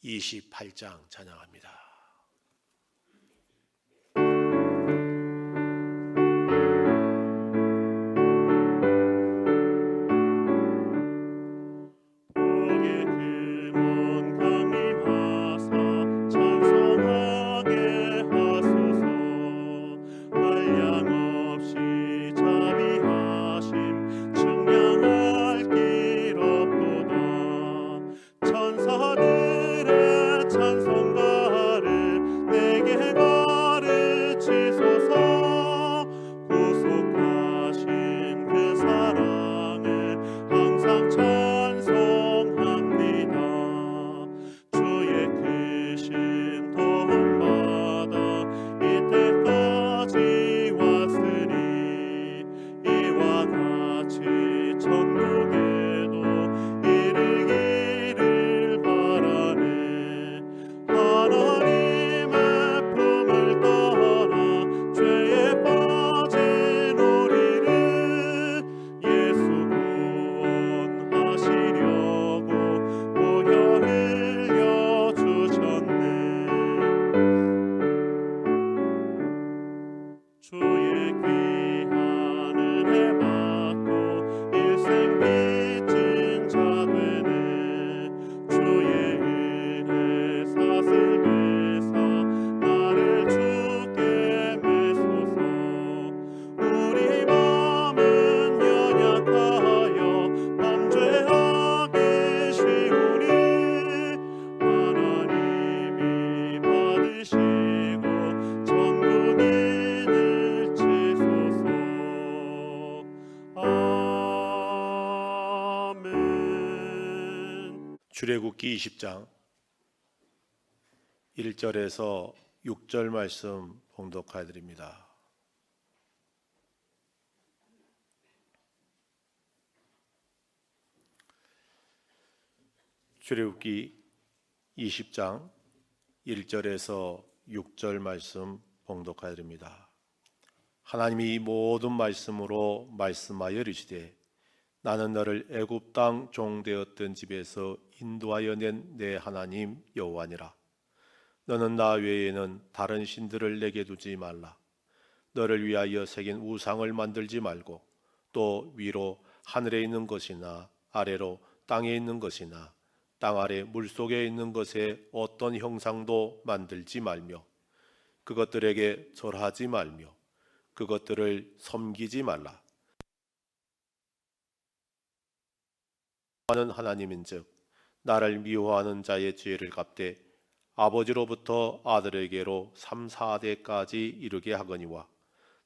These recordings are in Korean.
28장 찬양합니다. 출애굽기 20장 1절에서 6절 말씀 봉독하여 드립니다. 출애굽기 20장 1절에서 6절 말씀 봉독하여 드립니다. 하나님이 모든 말씀으로 말씀하여 이르시되 나는 너를 애굽 땅 종되었던 집에서 인도하여 낸 내 하나님 여호와니라. 너는 나 외에는 다른 신들을 내게 두지 말라. 너를 위하여 새긴 우상을 만들지 말고 또 위로 하늘에 있는 것이나 아래로 땅에 있는 것이나 땅 아래 물속에 있는 것에 어떤 형상도 만들지 말며 그것들에게 절하지 말며 그것들을 섬기지 말라. 하는 하나님인즉 나를 미워하는 자의 죄를 갚되 아버지로부터 아들에게로 3, 4대까지 이르게 하거니와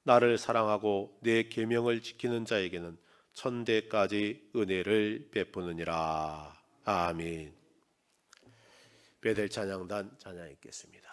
나를 사랑하고 내 계명을 지키는 자에게는 1000대까지 은혜를 베푸느니라. 아멘. 베델 찬양단 찬양 읽겠습니다.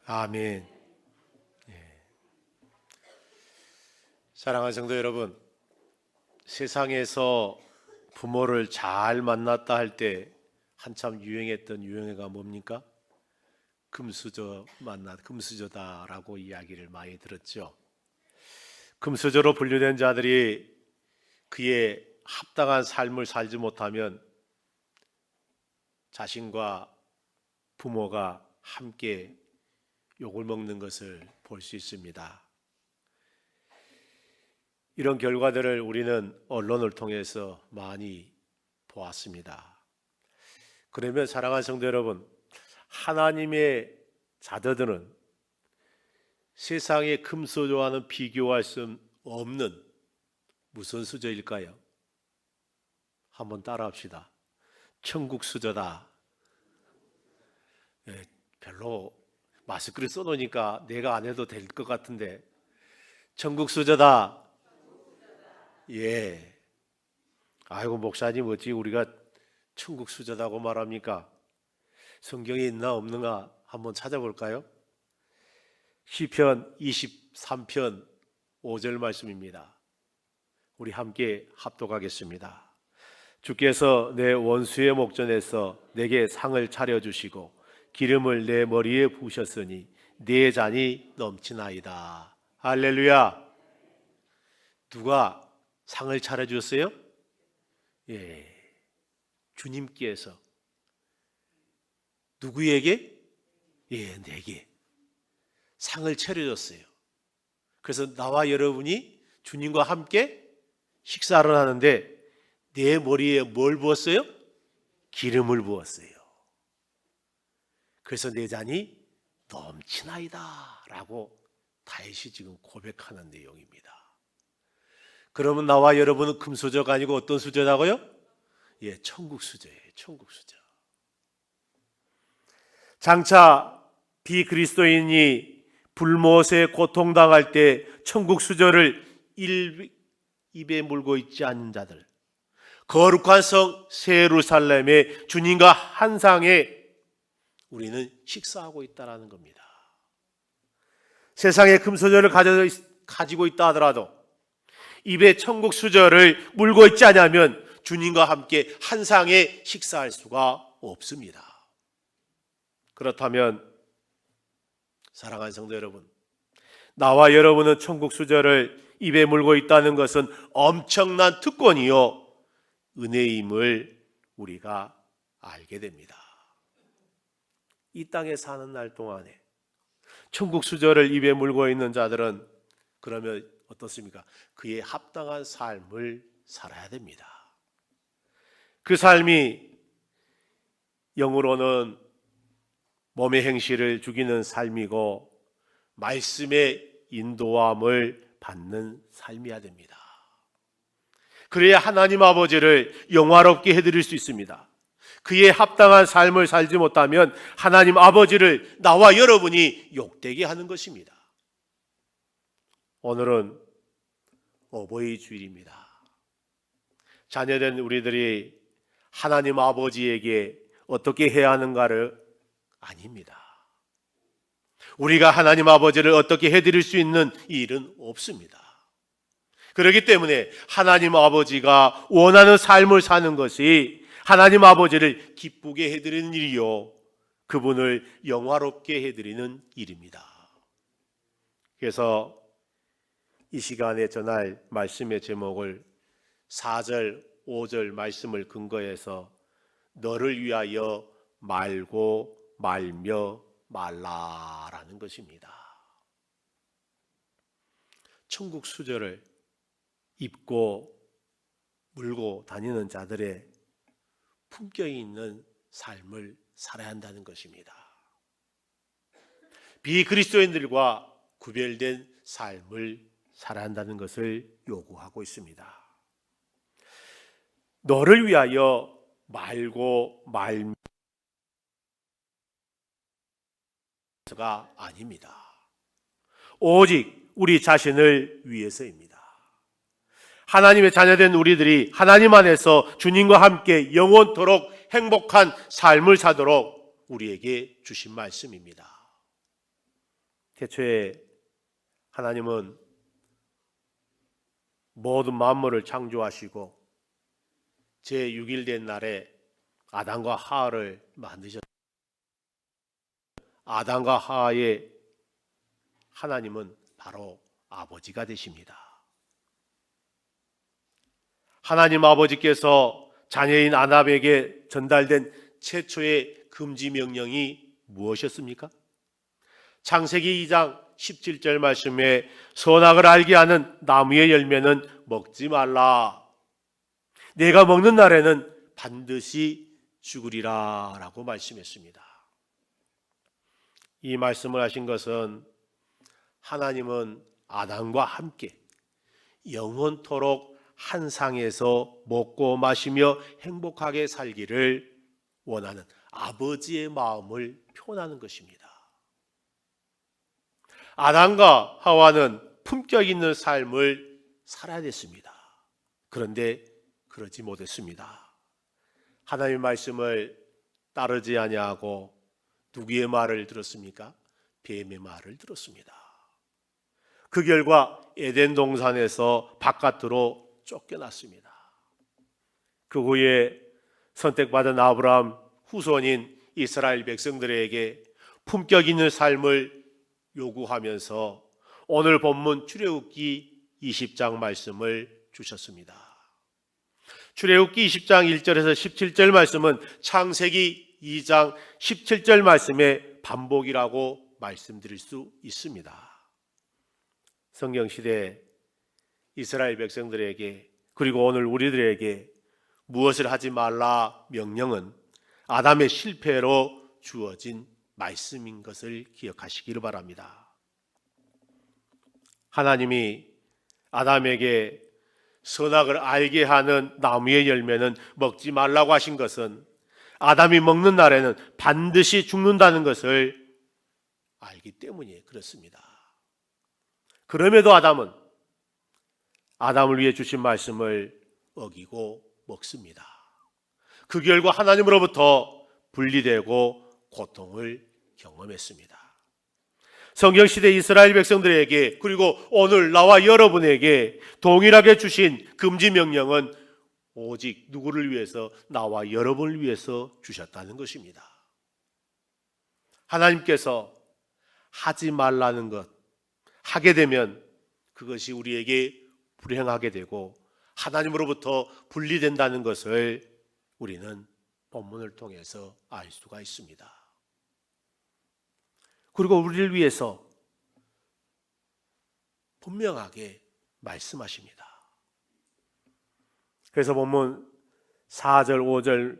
아멘. 사랑하는 성도 여러분, 세상에서 부모를 잘 만났다 할 때 한참 유행했던 유행어가 뭡니까? 금수저다라고 이야기를 많이 들었죠. 금수저로 분류된 자들이 그에 합당한 삶을 살지 못하면 자신과 부모가 함께 욕을 먹는 것을 볼 수 있습니다. 이런 결과들을 우리는 언론을 통해서 많이 보았습니다. 그러면 사랑하는 성도 여러분, 하나님의 자녀들은 세상의 금수저와는 비교할 수 없는 무슨 수저일까요? 한번 따라합시다. 천국 수저다. 별로 마스크를 써놓으니까 내가 안 해도 될 것 같은데, 천국 수저다. 예. 아이고, 목사님 어찌 우리가 천국 수저다고 말합니까? 성경에 있나 없는가 한번 찾아볼까요? 시편 23편 5절 말씀입니다. 우리 함께 합독하겠습니다. 주께서 내 원수의 목전에서 내게 상을 차려주시고 기름을 내 머리에 부으셨으니 내 잔이 넘치나이다. 할렐루야. 누가 상을 차려주셨어요? 예, 주님께서. 누구에게? 예, 내게 상을 차려줬어요. 그래서 나와 여러분이 주님과 함께 식사를 하는데 내 머리에 뭘 부었어요? 기름을 부었어요. 그래서 내 잔이 넘치나이다 라고 다윗이 지금 고백하는 내용입니다. 그러면 나와 여러분은 금수저가 아니고 어떤 수저라고요? 예, 천국 수저예요. 천국 수저. 장차 비그리스도인이 불못에 고통당할 때 천국 수저를 입에 물고 있지 않는 자들, 거룩한 성 새 예루살렘의 주님과 한 상에 우리는 식사하고 있다는 겁니다. 세상에 금수저를 가지고 있다 하더라도 입에 천국 수저를 물고 있지 않으면 주님과 함께 한 상에 식사할 수가 없습니다. 그렇다면 사랑하는 성도 여러분, 나와 여러분은 천국 수저를 입에 물고 있다는 것은 엄청난 특권이요 은혜임을 우리가 알게 됩니다. 이 땅에 사는 날 동안에 천국 수저를 입에 물고 있는 자들은 그러면 어떻습니까? 그에 합당한 삶을 살아야 됩니다. 그 삶이 영으로는 몸의 행실을 죽이는 삶이고 말씀의 인도함을 받는 삶이어야 됩니다. 그래야 하나님 아버지를 영화롭게 해드릴 수 있습니다. 그에 합당한 삶을 살지 못하면 하나님 아버지를 나와 여러분이 욕되게 하는 것입니다. 오늘은 어버이 주일입니다. 자녀된 우리들이 하나님 아버지에게 어떻게 해야 하는가를 아닙니다. 우리가 하나님 아버지를 어떻게 해드릴 수 있는 일은 없습니다. 그렇기 때문에 하나님 아버지가 원하는 삶을 사는 것이 하나님 아버지를 기쁘게 해드리는 일이요 그분을 영화롭게 해드리는 일입니다. 그래서 이 시간에 전할 말씀의 제목을 4절, 5절 말씀을 근거해서 너를 위하여 말고 말며 말라라는 것입니다. 천국 수저를 입고 물고 다니는 자들의 품격이 있는 삶을 살아야 한다는 것입니다. 비그리스도인들과 구별된 삶을 살아야 한다는 것을 요구하고 있습니다. 너를 위하여 말고 말며가 아닙니다. 오직 우리 자신을 위해서입니다. 하나님의 자녀된 우리들이 하나님 안에서 주님과 함께 영원토록 행복한 삶을 사도록 우리에게 주신 말씀입니다. 태초에 하나님은 모든 만물을 창조하시고 제6일 된 날에 아담과 하와를 만드셨습니다. 아담과 하와의 하나님은 바로 아버지가 되십니다. 하나님 아버지께서 자녀인 아담에게 전달된 최초의 금지 명령이 무엇이었습니까? 창세기 2장 17절 말씀에 선악을 알게 하는 나무의 열매는 먹지 말라. 내가 먹는 날에는 반드시 죽으리라 라고 말씀했습니다. 이 말씀을 하신 것은 하나님은 아담과 함께 영원토록 한 상에서 먹고 마시며 행복하게 살기를 원하는 아버지의 마음을 표현하는 것입니다. 아담과 하와는 품격 있는 삶을 살아야 됐습니다. 그런데 그러지 못했습니다. 하나님의 말씀을 따르지 아니하고 누구의 말을 들었습니까? 뱀의 말을 들었습니다. 그 결과 에덴 동산에서 바깥으로 쫓겨났습니다. 그 후에 선택받은 아브라함 후손인 이스라엘 백성들에게 품격 있는 삶을 요구하면서 오늘 본문 출애굽기 20장 말씀을 주셨습니다. 출애굽기 20장 1절에서 17절 말씀은 창세기 2장 17절 말씀의 반복이라고 말씀드릴 수 있습니다. 성경시대 이스라엘 백성들에게 그리고 오늘 우리들에게 무엇을 하지 말라 명령은 아담의 실패로 주어진 말씀인 것을 기억하시기를 바랍니다. 하나님이 아담에게 선악을 알게 하는 나무의 열매는 먹지 말라고 하신 것은 아담이 먹는 날에는 반드시 죽는다는 것을 알기 때문에 그렇습니다. 그럼에도 아담은 아담을 위해 주신 말씀을 어기고 먹습니다. 그 결과 하나님으로부터 분리되고 고통을 경험했습니다. 성경시대 이스라엘 백성들에게 그리고 오늘 나와 여러분에게 동일하게 주신 금지 명령은 오직 누구를 위해서? 나와 여러분을 위해서 주셨다는 것입니다. 하나님께서 하지 말라는 것, 하게 되면 그것이 우리에게 불행하게 되고 하나님으로부터 분리된다는 것을 우리는 본문을 통해서 알 수가 있습니다. 그리고 우리를 위해서 분명하게 말씀하십니다. 그래서 본문 4절 5절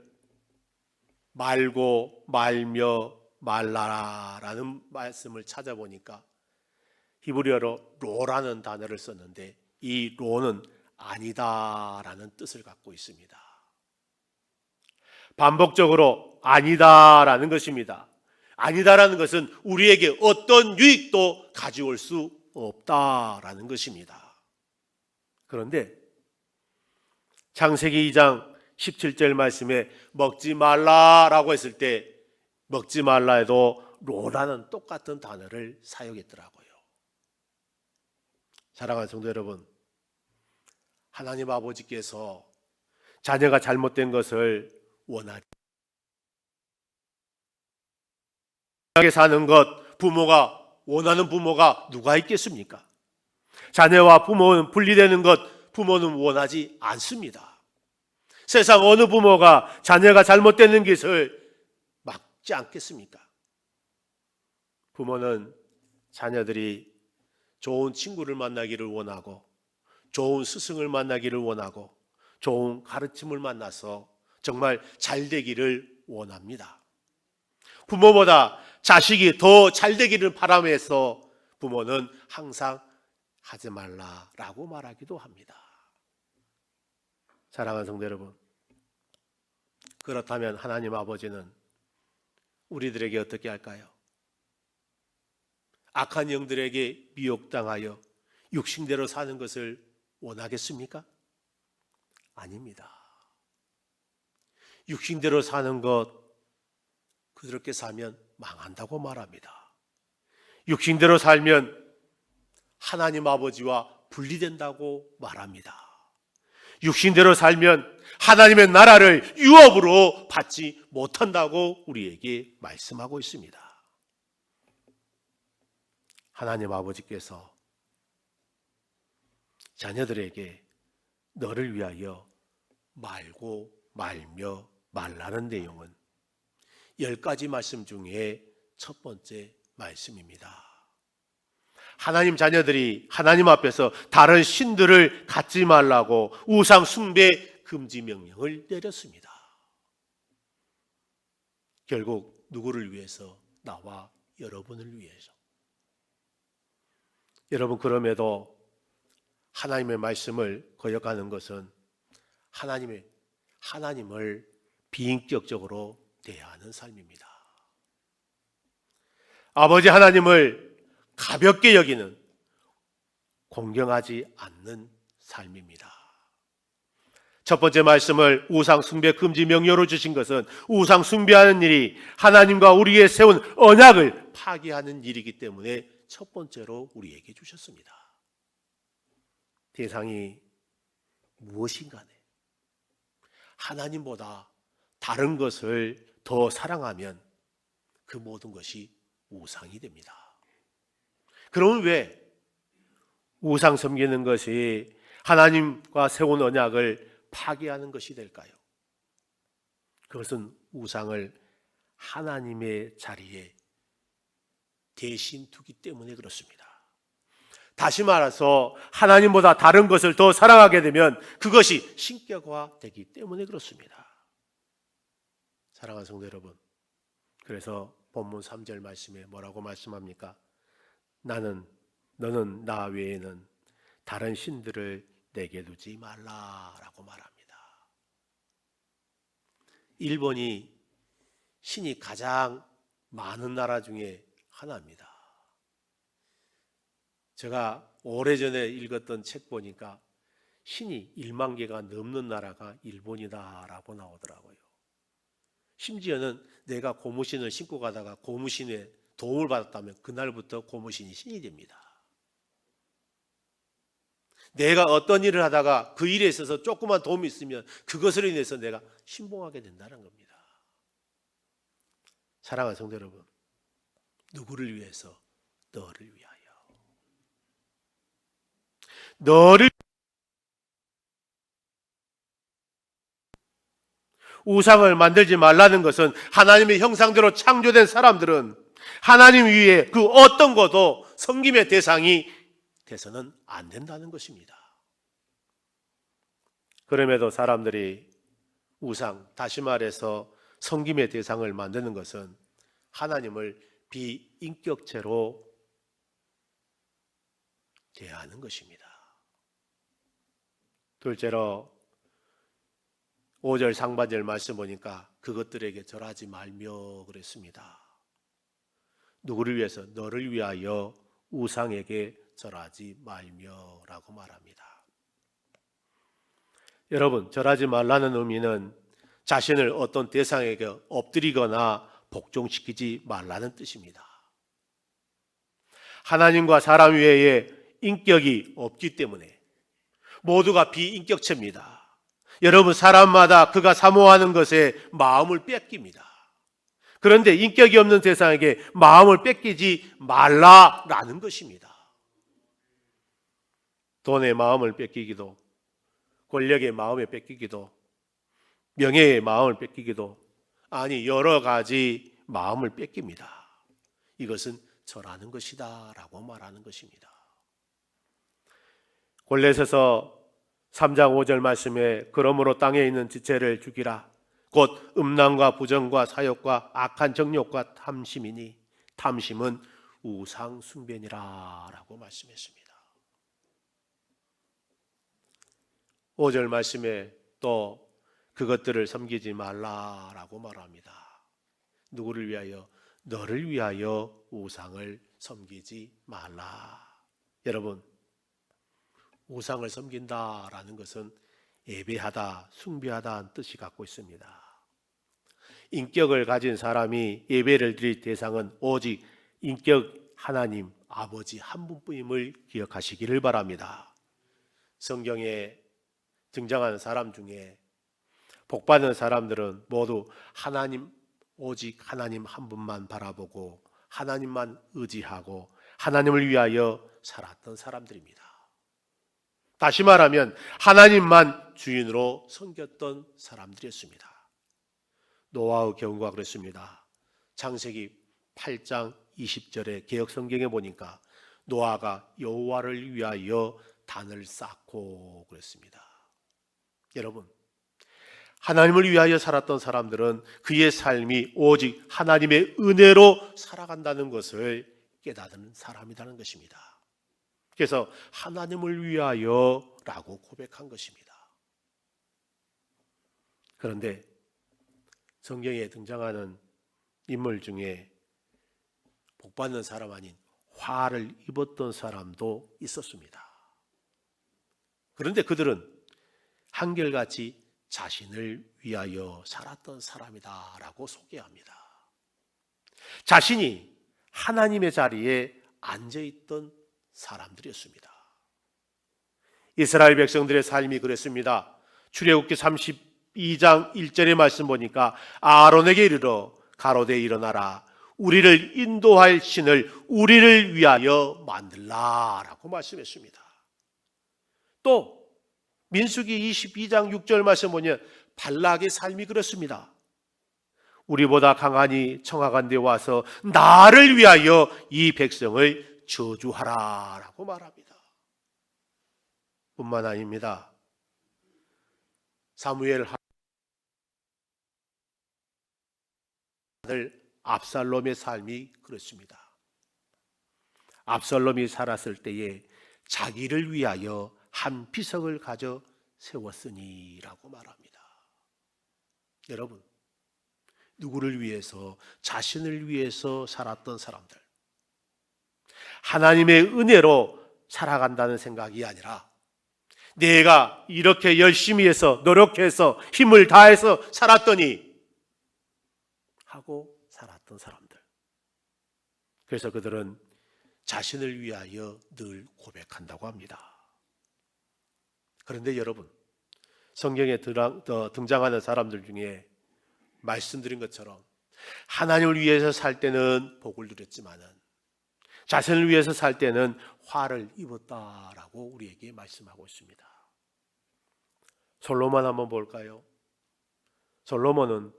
말고 말며 말라라는 말씀을 찾아보니까 히브리어로 로라는 단어를 썼는데 이 로는 아니다라는 뜻을 갖고 있습니다. 반복적으로 아니다라는 것입니다. 아니다라는 것은 우리에게 어떤 유익도 가져올 수 없다라는 것입니다. 그런데 창세기 2장 17절 말씀에 먹지 말라라고 했을 때 먹지 말라 해도 로라는 똑같은 단어를 사용했더라고요. 사랑하는 성도 여러분, 하나님 아버지께서 자녀가 잘못된 것을 원하게 사는 것, 부모가 원하는 부모가 누가 있겠습니까? 자녀와 부모는 분리되는 것 부모는 원하지 않습니다. 세상 어느 부모가 자녀가 잘못되는 것을 막지 않겠습니까? 부모는 자녀들이 좋은 친구를 만나기를 원하고 좋은 스승을 만나기를 원하고 좋은 가르침을 만나서 정말 잘 되기를 원합니다. 부모보다 자식이 더 잘 되기를 바라면서 부모는 항상 하지 말라라고 말하기도 합니다. 사랑하는 성도 여러분, 그렇다면 하나님 아버지는 우리들에게 어떻게 할까요? 악한 영들에게 미혹당하여 육신대로 사는 것을 원하겠습니까? 아닙니다. 육신대로 사는 것, 그렇게 살면 망한다고 말합니다. 육신대로 살면 하나님 아버지와 분리된다고 말합니다. 육신대로 살면 하나님의 나라를 유업으로 받지 못한다고 우리에게 말씀하고 있습니다. 하나님 아버지께서 자녀들에게 너를 위하여 말고 말며 말라는 내용은 10가지 말씀 중에 첫 번째 말씀입니다. 하나님 자녀들이 하나님 앞에서 다른 신들을 갖지 말라고 우상 숭배 금지 명령을 내렸습니다. 결국 누구를 위해서? 나와 여러분을 위해서. 여러분, 그럼에도 하나님의 말씀을 거역하는 것은 하나님을 비인격적으로 대하는 삶입니다. 아버지 하나님을 가볍게 여기는, 공경하지 않는 삶입니다. 첫 번째 말씀을 우상 숭배 금지 명령으로 주신 것은 우상 숭배하는 일이 하나님과 우리에게 세운 언약을 파기하는 일이기 때문에 첫 번째로 우리에게 주셨습니다. 대상이 무엇인가네, 하나님보다 다른 것을 더 사랑하면 그 모든 것이 우상이 됩니다. 그럼 왜 우상 섬기는 것이 하나님과 세운 언약을 파괴하는 것이 될까요? 그것은 우상을 하나님의 자리에 대신 두기 때문에 그렇습니다. 다시 말해서 하나님보다 다른 것을 더 사랑하게 되면 그것이 신격화되기 때문에 그렇습니다. 사랑하는 성도 여러분, 그래서 본문 3절 말씀에 뭐라고 말씀합니까? 너는 나 외에는 다른 신들을 내게 두지 말라라고 말합니다. 일본이 신이 가장 많은 나라 중에 하나입니다. 제가 오래전에 읽었던 책 보니까 신이 1만 개가 넘는 나라가 일본이다라고 나오더라고요. 심지어는 내가 고무신을 신고 가다가 고무신에 도움을 받았다면 그날부터 고무신이 신이 됩니다. 내가 어떤 일을 하다가 그 일에 있어서 조그만 도움이 있으면 그것으로 인해서 내가 신봉하게 된다는 겁니다. 사랑하는 성도 여러분, 누구를 위해서? 너를 위하여. 너를 우상을 만들지 말라는 것은 하나님의 형상대로 창조된 사람들은 하나님 위에 그 어떤 것도 섬김의 대상이 돼서는 안 된다는 것입니다. 그럼에도 사람들이 우상, 다시 말해서 섬김의 대상을 만드는 것은 하나님을 비인격체로 대하는 것입니다. 둘째로 5절 상반절 말씀 보니까 그것들에게 절하지 말며 그랬습니다. 누구를 위해서? 너를 위하여 우상에게 절하지 말며라고 말합니다. 여러분, 절하지 말라는 의미는 자신을 어떤 대상에게 엎드리거나 복종시키지 말라는 뜻입니다. 하나님과 사람 외에 인격이 없기 때문에 모두가 비인격체입니다. 여러분, 사람마다 그가 사모하는 것에 마음을 뺏깁니다. 그런데 인격이 없는 대상에게 마음을 뺏기지 말라라는 것입니다. 돈의 마음을 뺏기기도, 권력의 마음을 뺏기기도, 명예의 마음을 뺏기기도, 아니 여러 가지 마음을 뺏깁니다. 이것은 절하는 것이다 라고 말하는 것입니다. 골로새서 3장 5절 말씀에 그러므로 땅에 있는 지체를 죽이라. 곧 음란과 부정과 사욕과 악한 정욕과 탐심이니 탐심은 우상 숭배니라 라고 말씀했습니다. 5절 말씀에 또 그것들을 섬기지 말라라고 말합니다. 누구를 위하여? 너를 위하여 우상을 섬기지 말라. 여러분, 우상을 섬긴다라는 것은 예배하다, 숭배하다는 뜻이 갖고 있습니다. 인격을 가진 사람이 예배를 드릴 대상은 오직 인격 하나님 아버지 한 분뿐임을 기억하시기를 바랍니다. 성경에 등장하는 사람 중에 복받은 사람들은 모두 하나님, 오직 하나님 한 분만 바라보고 하나님만 의지하고 하나님을 위하여 살았던 사람들입니다. 다시 말하면 하나님만 주인으로 섬겼던 사람들이었습니다. 노아의 경우가 그랬습니다. 창세기 8장 20절에 개역 성경에 보니까 노아가 여호와를 위하여 단을 쌓고 그랬습니다. 여러분, 하나님을 위하여 살았던 사람들은 그의 삶이 오직 하나님의 은혜로 살아간다는 것을 깨닫는 사람이라는 것입니다. 그래서 하나님을 위하여라고 고백한 것입니다. 그런데 성경에 등장하는 인물 중에 복받는 사람 아닌 화를 입었던 사람도 있었습니다. 그런데 그들은 한결같이 자신을 위하여 살았던 사람이다라고 소개합니다. 자신이 하나님의 자리에 앉아있던 사람들이었습니다. 이스라엘 백성들의 삶이 그랬습니다. 출애굽기 32장 1절의 말씀 보니까 아론에게 이르러 가로되 일어나라 우리를 인도할 신을 우리를 위하여 만들라라고 말씀했습니다. 또 민수기 22장 6절 말씀 보면 발락의 삶이 그렇습니다. 우리보다 강하니 청하간 데 와서 나를 위하여 이 백성을 저주하라라고 말합니다. 뿐만 아닙니다. 사무엘 아들 압살롬의 삶이 그렇습니다. 압살롬이 살았을 때에 자기를 위하여 한 비석을 가져 세웠으니라고 말합니다. 여러분, 누구를 위해서? 자신을 위해서 살았던 사람들, 하나님의 은혜로 살아간다는 생각이 아니라 내가 이렇게 열심히 해서 노력해서 힘을 다해서 살았더니 하고 살았던 사람들. 그래서 그들은 자신을 위하여 늘 고백한다고 합니다. 그런데 여러분, 성경에 등장하는 사람들 중에 말씀드린 것처럼 하나님을 위해서 살 때는 복을 누렸지만은 자신을 위해서 살 때는 화를 입었다라고 우리에게 말씀하고 있습니다. 솔로몬 한번 볼까요? 솔로몬은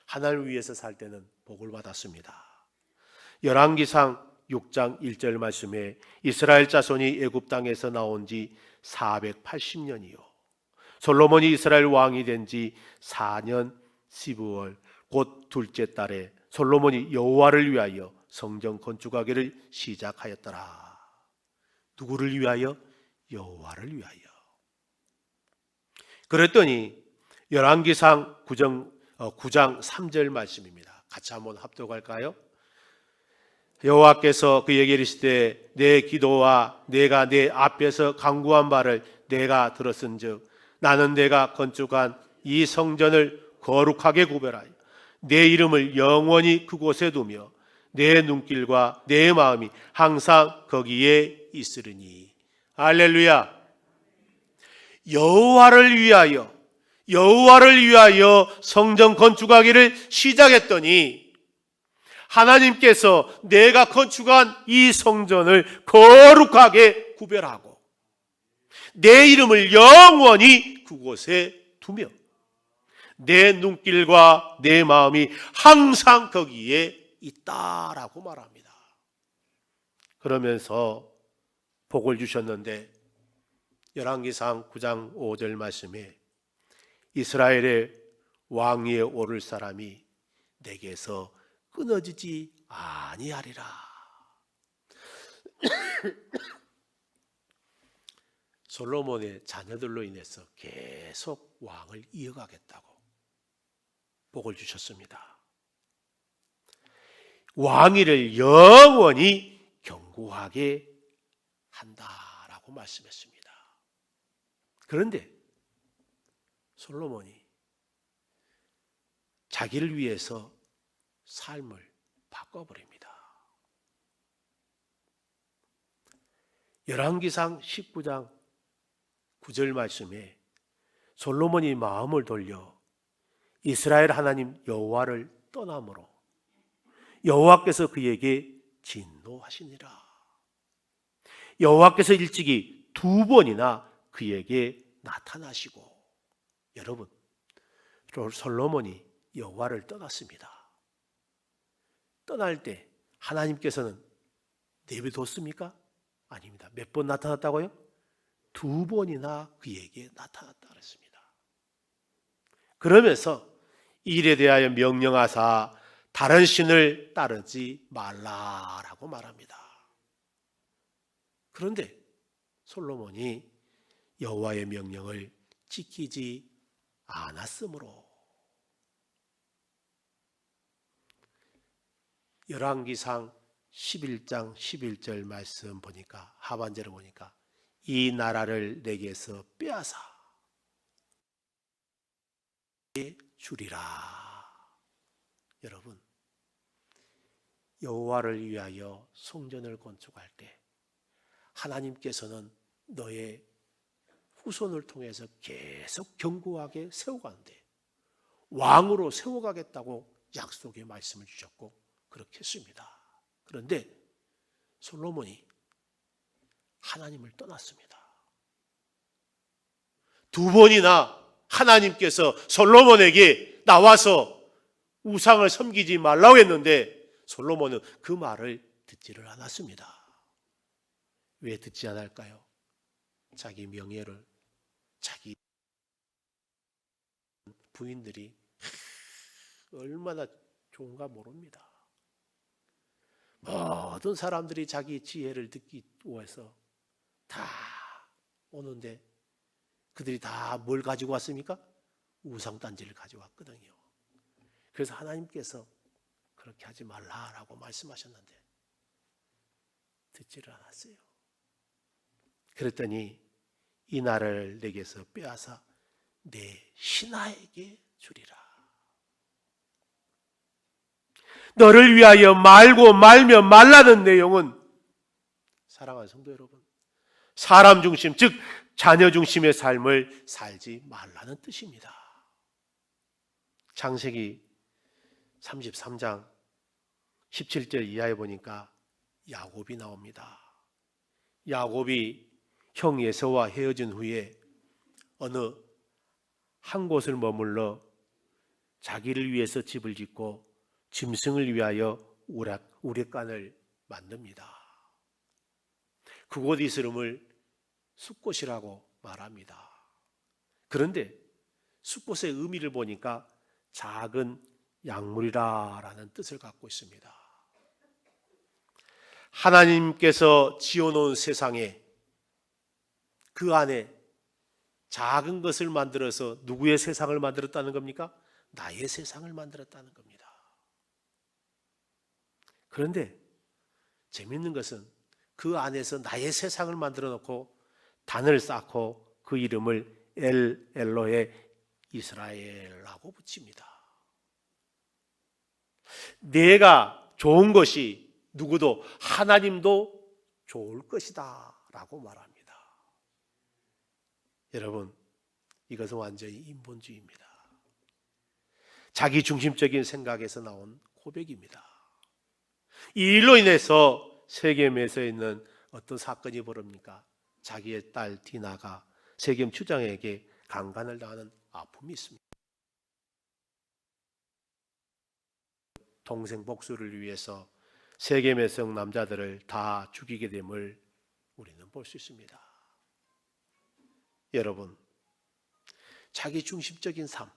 하나님을 위해서 살 때는 복을 받았습니다. 열왕기상 6장 1절 말씀에 이스라엘 자손이 애굽 땅에서 나온 지 480년이요 솔로몬이 이스라엘 왕이 된 지 4년 12월 곧 둘째 달에 솔로몬이 여호와를 위하여 성전 건축하기를 시작하였더라. 누구를 위하여? 여호와를 위하여. 그랬더니 열왕기상 9장 3절 말씀입니다. 같이 한번 합독할까요? 여호와께서 그에게 이르시되 내 기도와 내가 내 앞에서 간구한 바를 내가 들었은즉 나는 내가 건축한 이 성전을 거룩하게 구별하여 내 이름을 영원히 그곳에 두며 내 눈길과 내 마음이 항상 거기에 있으리니. 할렐루야. 여호와를 위하여 성전 건축하기를 시작했더니 하나님께서 내가 건축한 이 성전을 거룩하게 구별하고 내 이름을 영원히 그곳에 두며 내 눈길과 내 마음이 항상 거기에 있다라고 말합니다. 그러면서 복을 주셨는데 열왕기상 9장 5절 말씀에 이스라엘의 왕위에 오를 사람이 내게서 끊어지지 아니하리라. 솔로몬의 자녀들로 인해서 계속 왕을 이어가겠다고 복을 주셨습니다. 왕위를 영원히 견고하게 한다라고 말씀했습니다. 그런데 솔로몬이 자기를 위해서 삶을 바꿔버립니다. 열왕기상 19장 9절 말씀에 솔로몬이 마음을 돌려 이스라엘 하나님 여호와를 떠남으로 여호와께서 그에게 진노하시니라. 여호와께서 일찍이 2번이나 그에게 나타나시고, 여러분, 솔로몬이 여호와를 떠났습니다. 떠날 때 하나님께서는 내버려뒀습니까? 아닙니다. 몇 번 나타났다고요? 2번이나 그에게 나타났다 그랬습니다. 그러면서 이 일에 대하여 명령하사 다른 신을 따르지 말라라고 말합니다. 그런데 솔로몬이 여호와의 명령을 지키지 않았으므로 열왕기상 11장 11절 말씀 보니까, 하반절을 보니까 이 나라를 내게서 빼앗아 주리라. 여러분, 여호와를 위하여 성전을 건축할 때 하나님께서는 너의 후손을 통해서 계속 견고하게 세워가는데 왕으로 세워가겠다고 약속의 말씀을 주셨고 그렇게 했습니다. 그런데 솔로몬이 하나님을 떠났습니다. 2번이나 하나님께서 솔로몬에게 나와서 우상을 섬기지 말라고 했는데 솔로몬은 그 말을 듣지를 않았습니다. 왜 듣지 않을까요? 자기 명예를, 자기 부인들이 얼마나 좋은가 모릅니다. 모든 사람들이 자기 지혜를 듣기 위해서 다 오는데 그들이 다 뭘 가지고 왔습니까? 우상단지를 가져왔거든요. 그래서 하나님께서 그렇게 하지 말라라고 말씀하셨는데 듣지를 않았어요. 그랬더니 이 나라를 내게서 빼앗아 내 신하에게 주리라. 너를 위하여 말고 말며 말라는 내용은, 사랑하는 성도 여러분, 사람 중심, 즉 자녀 중심의 삶을 살지 말라는 뜻입니다. 창세기 33장 17절 이하에 보니까 야곱이 나옵니다. 야곱이 형 에서와 헤어진 후에 어느 한 곳을 머물러 자기를 위해서 집을 짓고 짐승을 위하여 우레간을 만듭니다. 그곳 이름을 숫곳이라고 말합니다. 그런데 숫곳의 의미를 보니까 작은 약물이라는 뜻을 갖고 있습니다. 하나님께서 지어놓은 세상에 그 안에 작은 것을 만들어서 누구의 세상을 만들었다는 겁니까? 나의 세상을 만들었다는 겁니다. 그런데 재밌는 것은 그 안에서 나의 세상을 만들어 놓고 단을 쌓고 그 이름을 엘로에 이스라엘라고 붙입니다. 내가 좋은 것이 누구도 하나님도 좋을 것이다 라고 말합니다. 여러분, 이것은 완전히 인본주의입니다. 자기 중심적인 생각에서 나온 고백입니다. 이 일로 인해서 세겜에서 있는 어떤 사건이 벌어집니까? 자기의 딸 디나가 세겜 추장에게 강간을 당하는 아픔이 있습니다. 동생 복수를 위해서 세겜의 성 남자들을 다 죽이게 됨을 우리는 볼 수 있습니다. 여러분, 자기 중심적인 삶,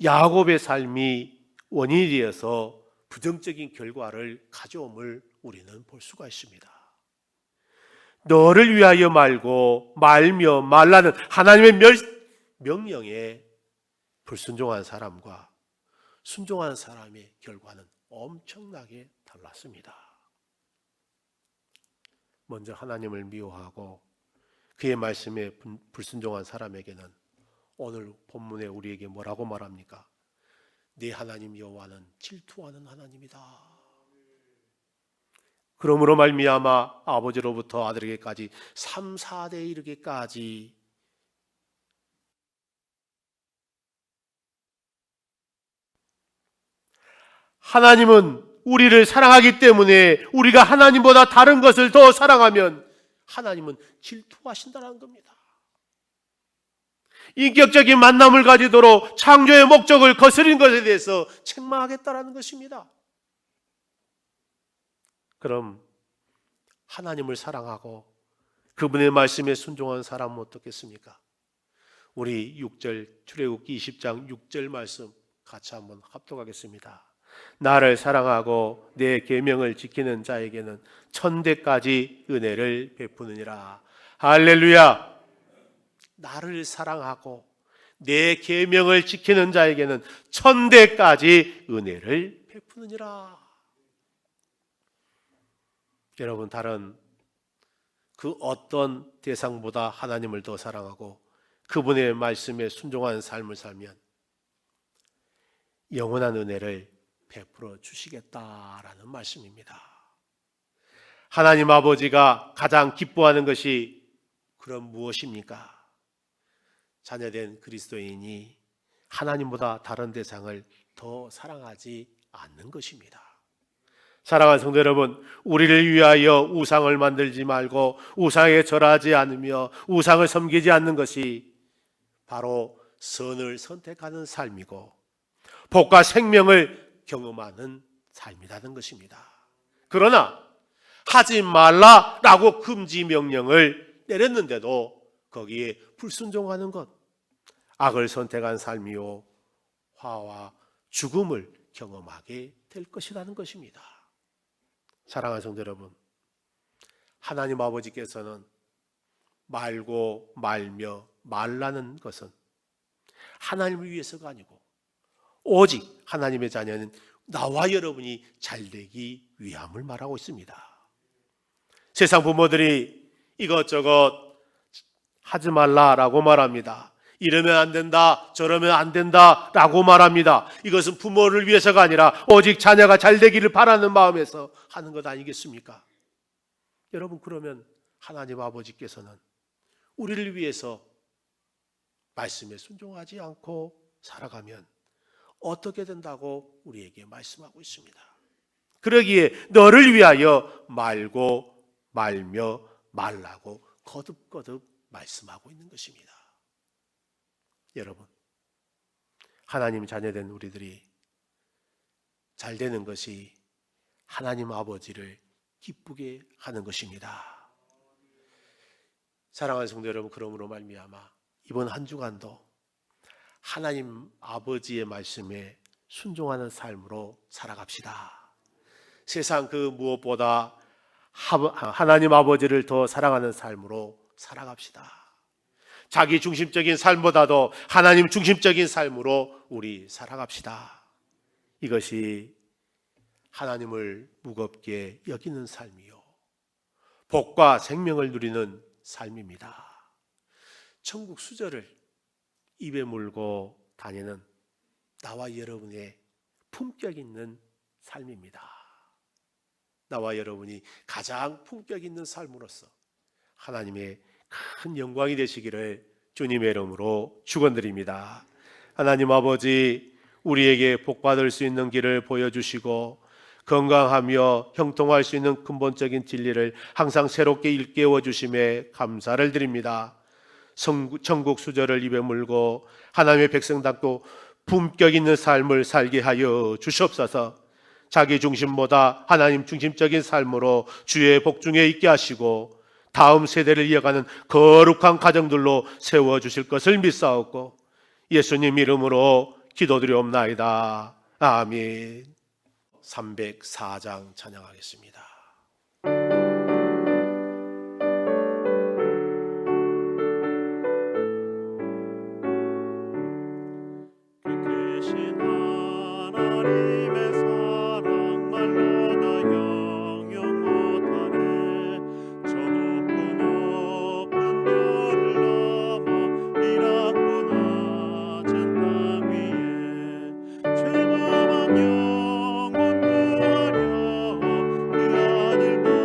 야곱의 삶이 원인이 되어서 부정적인 결과를 가져옴을 우리는 볼 수가 있습니다. 너를 위하여 말고 말며 말라는 하나님의 명령에 불순종한 사람과 순종한 사람의 결과는 엄청나게 달랐습니다. 먼저 하나님을 미워하고 그의 말씀에 불순종한 사람에게는 오늘 본문에 우리에게 뭐라고 말합니까? 네 하나님 여호와는 질투하는 하나님이다. 그러므로 말미암아 아버지로부터 아들에게까지 3, 4대에 이르기까지 하나님은 우리를 사랑하기 때문에 우리가 하나님보다 다른 것을 더 사랑하면 하나님은 질투하신다는 겁니다. 인격적인 만남을 가지도록 창조의 목적을 거스린 것에 대해서 책망하겠다는 것입니다. 그럼 하나님을 사랑하고 그분의 말씀에 순종한 사람은 어떻겠습니까? 우리 6절 출애굽기 20장 6절 말씀 같이 한번 합독하겠습니다. 나를 사랑하고 내 계명을 지키는 자에게는 천대까지 은혜를 베푸느니라. 할렐루야. 나를 사랑하고 내 계명을 지키는 자에게는 천대까지 은혜를 베푸느니라. 여러분, 다른 그 어떤 대상보다 하나님을 더 사랑하고 그분의 말씀에 순종하는 삶을 살면 영원한 은혜를 베풀어 주시겠다라는 말씀입니다. 하나님 아버지가 가장 기뻐하는 것이 그럼 무엇입니까? 자녀된 그리스도인이 하나님보다 다른 대상을 더 사랑하지 않는 것입니다. 사랑하는 성도 여러분, 우리를 위하여 우상을 만들지 말고 우상에 절하지 않으며 우상을 섬기지 않는 것이 바로 선을 선택하는 삶이고 복과 생명을 경험하는 삶이라는 것입니다. 그러나 하지 말라라고 금지 명령을 내렸는데도 거기에 불순종하는 것, 악을 선택한 삶이요 화와 죽음을 경험하게 될 것이라는 것입니다. 사랑하는 성도 여러분, 하나님 아버지께서는 말고 말며 말라는 것은 하나님을 위해서가 아니고 오직 하나님의 자녀는 나와 여러분이 잘되기 위함을 말하고 있습니다. 세상 부모들이 이것저것 하지 말라라고 말합니다. 이러면 안 된다, 저러면 안 된다라고 말합니다. 이것은 부모를 위해서가 아니라 오직 자녀가 잘되기를 바라는 마음에서 하는 것 아니겠습니까? 여러분, 그러면 하나님 아버지께서는 우리를 위해서 말씀에 순종하지 않고 살아가면 어떻게 된다고 우리에게 말씀하고 있습니다. 그러기에 너를 위하여 말고 말며 말라고 거듭거듭 말씀하고 있는 것입니다. 여러분, 하나님 자녀된 우리들이 잘 되는 것이 하나님 아버지를 기쁘게 하는 것입니다. 사랑하는 성도 여러분, 그러므로 말미암아 이번 한 주간도 하나님 아버지의 말씀에 순종하는 삶으로 살아갑시다. 세상 그 무엇보다 하나님 아버지를 더 사랑하는 삶으로 살아갑시다. 자기 중심적인 삶보다도 하나님 중심적인 삶으로 우리 살아갑시다. 이것이 하나님을 무겁게 여기는 삶이요 복과 생명을 누리는 삶입니다. 천국 수저를 입에 물고 다니는 나와 여러분의 품격 있는 삶입니다. 나와 여러분이 가장 품격 있는 삶으로서 하나님의 큰 영광이 되시기를 주님의 이름으로 축원드립니다. 하나님 아버지, 우리에게 복받을 수 있는 길을 보여주시고 건강하며 형통할 수 있는 근본적인 진리를 항상 새롭게 일깨워 주심에 감사를 드립니다. 천국 수저를 입에 물고 하나님의 백성답고 품격 있는 삶을 살게 하여 주시옵소서. 자기 중심보다 하나님 중심적인 삶으로 주의 복중에 있게 하시고 다음 세대를 이어가는 거룩한 가정들로 세워주실 것을 믿사옵고 예수님 이름으로 기도드리옵나이다. 아멘. 304장 찬양하겠습니다. 영원 구하려 그 아들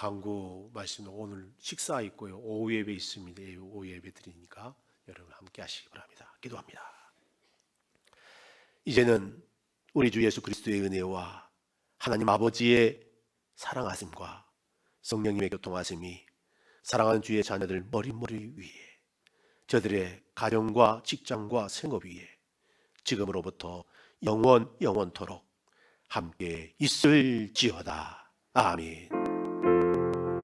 강구 말씀 오늘 식사 있고요. 오후 예배 있습니다. 오후 예배 드리니까 여러분 함께 하시기 바랍니다. 기도합니다. 이제는 우리 주 예수 그리스도의 은혜와 하나님 아버지의 사랑하심과 성령님의 교통하심이 사랑하는 주의 자녀들 머리머리 위에, 저들의 가정과 직장과 생업 위에 지금으로부터 영원토록 함께 있을지어다. 아멘.